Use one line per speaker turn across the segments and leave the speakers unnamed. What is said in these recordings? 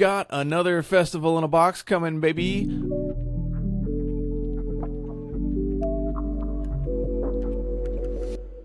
Got another festival in a box coming, baby.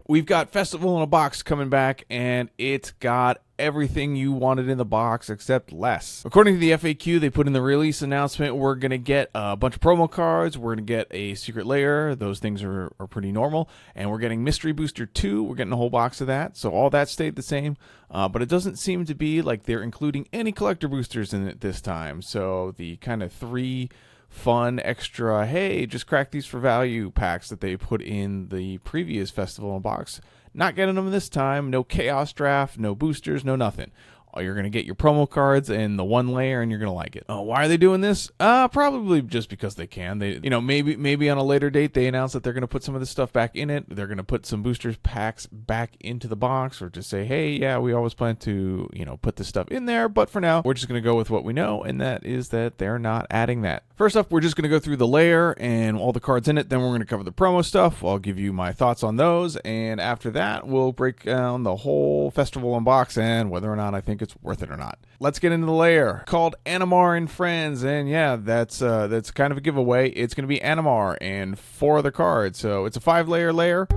We've got Festival in a Box coming back, and it's got everything you wanted in the box except less. According to the FAQ, they put in the release announcement, we're going to get a bunch of promo cards, we're going to get a secret lair, those things are pretty normal, and we're getting Mystery Booster 2, we're getting a whole box of that, so all that stayed the same, but it doesn't seem to be like they're including any collector boosters in it this time, so the kind of 3 fun extra, hey, just crack these for value packs that they put in the previous festival in a box, not getting them this time. No chaos draft, no boosters, no nothing. You're going to get your promo cards and the one layer, and you're going to like it. Why are they doing this? Probably just because they can. They, maybe on a later date they announce that they're going to put some of this stuff back in it. They're going to put some boosters packs back into the box, or just say, hey, yeah, we always plan to, put this stuff in there. But for now, we're just going to go with what we know, and that is that they're not adding that. First up, we're just going to go through the layer and all the cards in it. Then we're going to cover the promo stuff. I'll give you my thoughts on those, and after that, we'll break down the whole festival unbox and whether or not I think it's worth it or not. Let's get into the layer called Animar and Friends, and yeah, that's kind of a giveaway. It's going to be Animar and 4 other cards, so it's a 5-layer layer.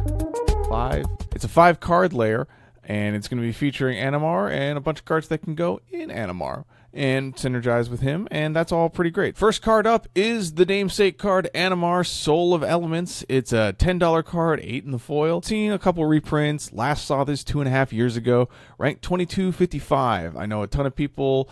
It's a 5-card layer, and it's going to be featuring Animar and a bunch of cards that can go in Animar and synergize with him, and that's all pretty great. First card up is the namesake card, Animar, Soul of Elements. It's a $10 card, 8 in the foil. Seen a couple reprints. Last saw this 2.5 years ago, ranked 2255. I know a ton of people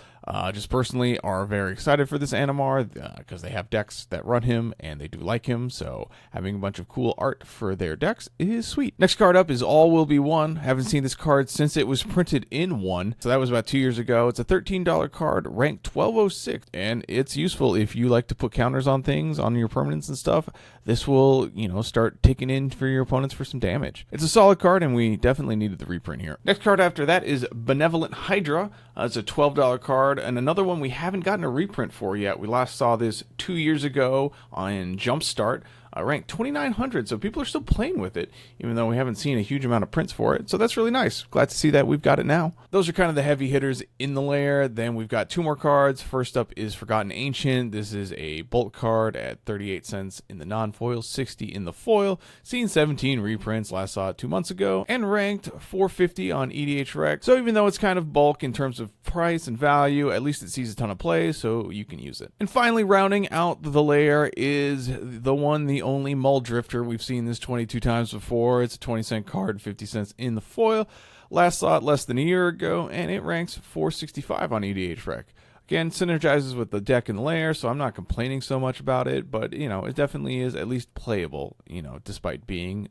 just personally are very excited for this Animar because they have decks that run him and they do like him, so having a bunch of cool art for their decks is sweet. Next card up is All Will Be One. Haven't seen this card since it was printed in 1, so that was about 2 years ago. It's a $13 card, ranked 1206, and it's useful if you like to put counters on things, on your permanents and stuff. This will, start taking in for your opponents for some damage. It's a solid card, and we definitely needed the reprint here. Next card after that is Benevolent Hydra. It's a $12 card, and another one we haven't gotten a reprint for yet. We last saw this 2 years ago on Jumpstart, ranked 2900, so people are still playing with it, even though we haven't seen a huge amount of prints for it, so that's really nice. Glad to see that we've got it now. Those are kind of the heavy hitters in the layer. Then we've got 2 more cards. First up is Forgotten Ancient. This is a bulk card at 38 cents in the non-foil, 60 in the foil. Seen 17 reprints, last saw it 2 months ago, and ranked 450 on EDH Rec. So even though it's kind of bulk in terms of price and value, at least it sees a ton of play, so you can use it. And finally, rounding out the layer is the one, the only Mull Drifter. We've seen this 22 times before. It's a 20-cent card, 50 cents in the foil. Last saw it less than a year ago, and it ranks 465 on EDH Rec. Again, synergizes with the deck and layer, so I'm not complaining so much about it, but, it definitely is at least playable, despite being,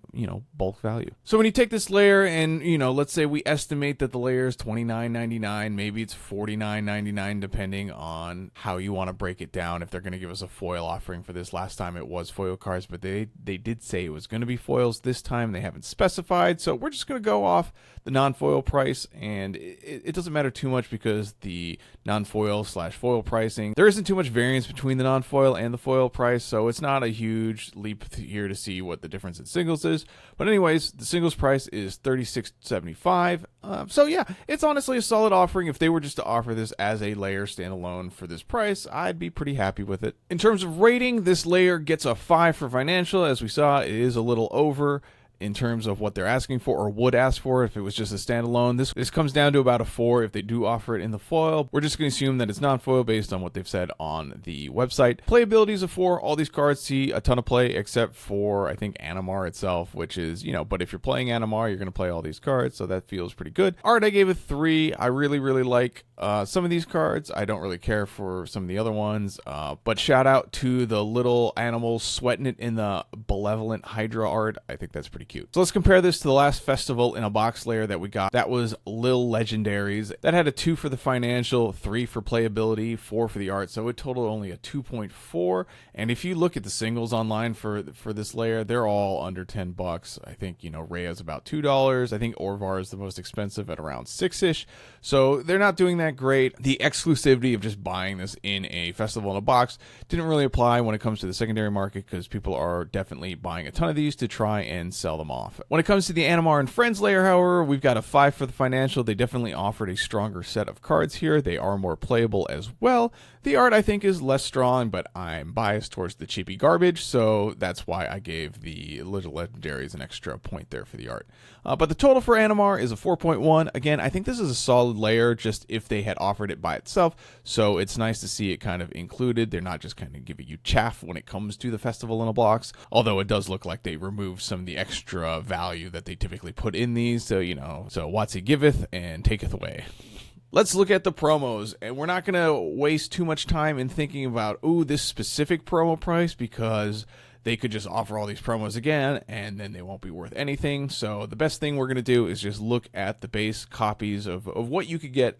bulk value. So when you take this layer and, let's say we estimate that the layer is $29.99, maybe it's $49.99, depending on how you want to break it down, if they're going to give us a foil offering for this. Last time it was foil cards, but they did say it was going to be foils this time. They haven't specified, so we're just going to go off the non-foil price, and it doesn't matter too much because the non-foil/foil pricing, there isn't too much variance between the non-foil and the foil price, so it's not a huge leap here to see what the difference in singles is. But anyways, the singles price is $36.75. So yeah, it's honestly a solid offering. If they were just to offer this as a layer standalone for this price, I'd be pretty happy with it. In terms of rating, this layer gets a 5 for financial. As we saw, it is a little over in terms of what they're asking for, or would ask for if it was just a standalone. This comes down to about a 4 if they do offer it in the foil. We're just going to assume that it's non-foil based on what they've said on the website. Playability is a 4. All these cards see a ton of play except for, I think, Animar itself, which is, but if you're playing Animar, you're going to play all these cards, so that feels pretty good. Art, I gave a 3. I really, really like some of these cards. I don't really care for some of the other ones, but shout out to the little animals sweating it in the Benevolent Hydra art. I think that's pretty cute. So let's compare this to the last festival in a box layer that we got. That was Lil Legendaries. That had a 2 for the financial, 3 for playability, 4 for the art, so it totaled only a 2.4. And if you look at the singles online for this layer, they're all under $10. I think, Rhea's about $2. I think Orvar is the most expensive at around 6-ish. So they're not doing that great. The exclusivity of just buying this in a festival in a box didn't really apply when it comes to the secondary market, because people are definitely buying a ton of these to try and sell sell them off. When it comes to the Animar and Friends layer, however, we've got a 5 for the financial. They definitely offered a stronger set of cards here. They are more playable as well. The art, I think, is less strong, but I'm biased towards the cheapy garbage, so that's why I gave the Little Legendaries an extra point there for the art. But the total for Animar is a 4.1. Again, I think this is a solid layer, just if they had offered it by itself, so it's nice to see it kind of included. They're not just kind of giving you chaff when it comes to the Festival in a Box, although it does look like they removed some of the extra value that they typically put in these, so, so WotC giveth and taketh away. Let's look at the promos, and we're not going to waste too much time in thinking about, this specific promo price, because they could just offer all these promos again, and then they won't be worth anything. So the best thing we're going to do is just look at the base copies of what you could get,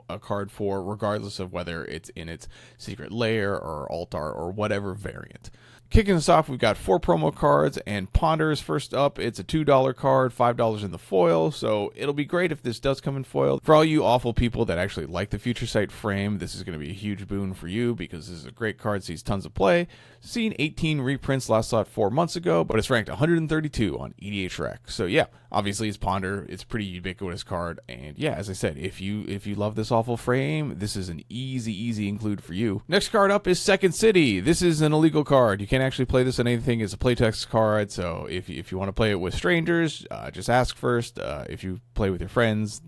a card for, regardless of whether it's in its secret lair or altar or whatever variant. Kicking us off, we've got 4 promo cards, and Ponders first up. It's a $2 card, $5 in the foil, so it'll be great if this does come in foil. For all you awful people that actually like the Future Sight frame, this is going to be a huge boon for you, because this is a great card, sees tons of play. Seen 18 reprints, last saw it 4 months ago, but it's ranked 132 on EDH Rec. So yeah, obviously it's Ponder, it's a pretty ubiquitous card, and yeah, as I said, if you love this awful frame, this is an easy include for you. Next card up is Second City. This is an illegal card. You can't actually play this on anything. It's a playtest card, so if you want to play it with strangers, just ask first. If you play with your friends,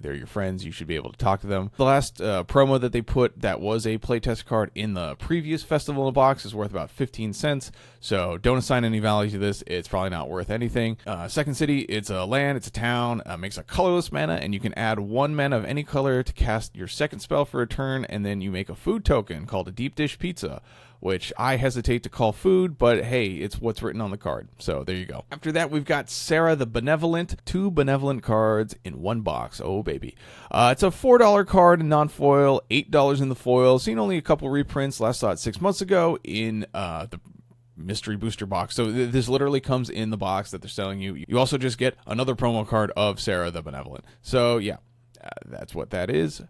they're your friends, you should be able to talk to them. The last promo that they put that was a playtest card in the previous Festival in a Box is worth about 15 cents, so don't assign any value to this. It's probably not worth anything. Second City, it's a land, it's a town, makes a colorless mana, and you can add 1 mana of any color to cast your second spell for a turn, and then you make a food token called a deep dish pizza, which I hesitate to call food, but hey, it's what's written on the card, so there you go. After that, we've got Sarah the Benevolent, 2 benevolent cards in 1 box. Oh baby. It's a $4 card in non-foil, $8 in the foil. Seen only a couple reprints, last saw it 6 months ago in the mystery booster box. So this literally comes in the box that they're selling you. You also just get another promo card of Sarah the Benevolent. So yeah, that's what that is.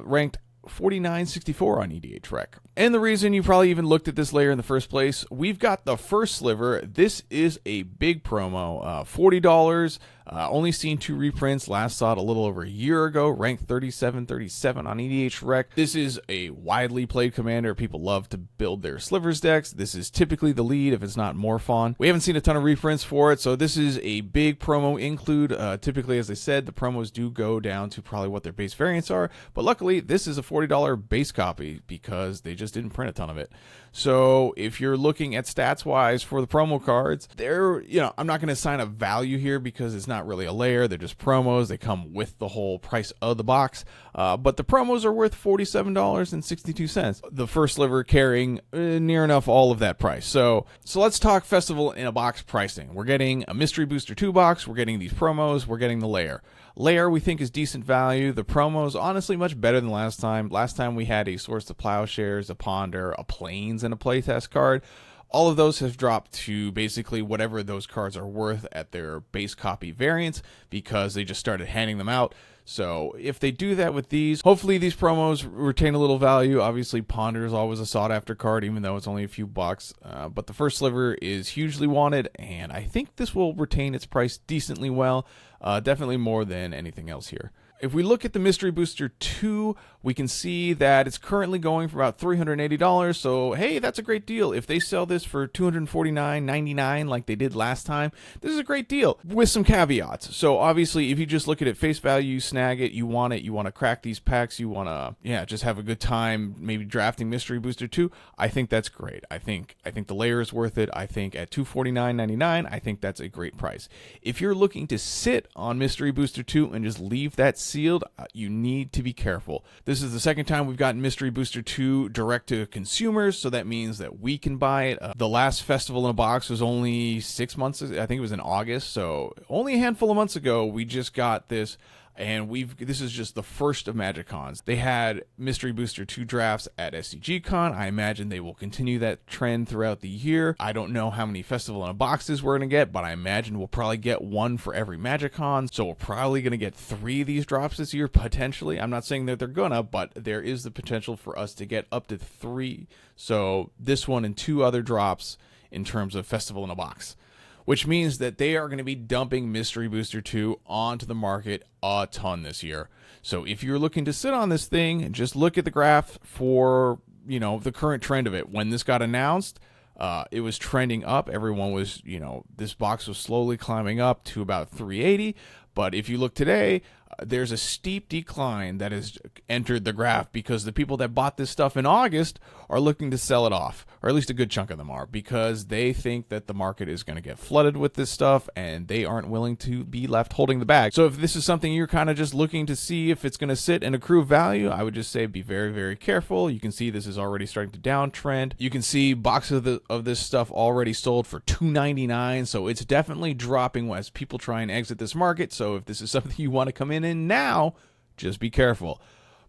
Ranked 49.64 on EDH Rec. And the reason you probably even looked at this layer in the first place, we've got the first sliver. This is a big promo, $40. Only seen 2 reprints, last saw it a little over a year ago, ranked 37 on EDH Rec. This is a widely played commander. People love to build their slivers decks. This is typically the lead if it's not Morphon. We haven't seen a ton of reprints for it, so this is a big promo include. Typically, as I said, the promos do go down to probably what their base variants are, but luckily this is a $40 base copy because they just didn't print a ton of it. So if you're looking at stats wise for the promo cards, I'm not going to assign a value here because it's not really a layer. They're just promos. They come with the whole price of the box. But the promos are worth $47.62. The first sliver carrying near enough all of that price. So let's talk Festival in a Box pricing. We're getting a Mystery Booster 2 box. We're getting these promos. We're getting the layer. Layer we think is decent value. The promos honestly much better than last time. Last time we had a Source of Plowshares, a Ponder, a Plains, and a playtest card. All of those have dropped to basically whatever those cards are worth at their base copy variants because they just started handing them out. So if they do that with these, hopefully these promos retain a little value. Obviously, Ponder is always a sought-after card, even though it's only a few bucks. But the first sliver is hugely wanted, and I think this will retain its price decently well. Definitely more than anything else here. If we look at the Mystery Booster 2, we can see that it's currently going for about $380. So, hey, that's a great deal. If they sell this for $249.99 like they did last time, this is a great deal with some caveats. So, obviously, if you just look at it face value, you snag it, you want to crack these packs, you want to, just have a good time maybe drafting Mystery Booster 2, I think that's great. I think the layer is worth it. I think at $249.99, I think that's a great price. If you're looking to sit on Mystery Booster 2 and just leave that sealed, you need to be careful. This is the second time we've gotten Mystery Booster 2 direct to consumers, so that means that we can buy it. The last Festival in a Box was only 6 months, I think it was in August, so only a handful of months ago we just got this. And this is just the first of Magic Cons. They had Mystery Booster 2 drafts at SCG Con. I imagine they will continue that trend throughout the year. I don't know how many Festival in a Boxes we're going to get, but I imagine we'll probably get 1 for every Magic Con. So we're probably going to get 3 of these drops this year, potentially. I'm not saying that they're gonna, but there is the potential for us to get up to 3. So this one and 2 other drops in terms of Festival in a Box. which means that they are going to be dumping Mystery Booster 2 onto the market a ton this year. So if you're looking to sit on this thing, just look at the graph for, the current trend of it. When this got announced, it was trending up. Everyone was, this box was slowly climbing up to about 380. But if you look today, there's a steep decline that has entered the graph because the people that bought this stuff in August are looking to sell it off, or at least a good chunk of them are, because they think that the market is going to get flooded with this stuff and they aren't willing to be left holding the bag. So if this is something you're kind of just looking to see if it's going to sit and accrue value, I would just say be very, very careful. You can see this is already starting to downtrend. You can see boxes of this stuff already sold for $2.99, so it's definitely dropping as people try and exit this market. So if this is something you want to come in now, just be careful.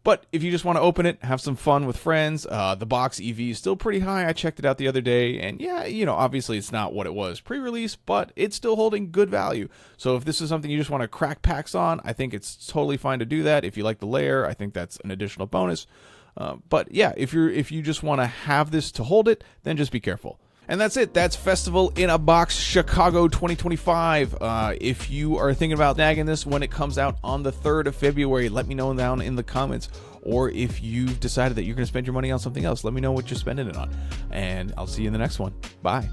But if you just want to open it, have some fun with friends, the box EV is still pretty high. I checked it out the other day, and yeah, obviously it's not what it was pre-release, but it's still holding good value. So if this is something you just want to crack packs on, I think it's totally fine to do that. If you like the lair, I think that's an additional bonus. But yeah, if you just want to have this to hold it, then just be careful. And that's it. That's Festival in a Box Chicago 2025. If you are thinking about snagging this when it comes out on the 3rd of February, let me know down in the comments. Or if you've decided that you're going to spend your money on something else, let me know what you're spending it on. And I'll see you in the next one. Bye.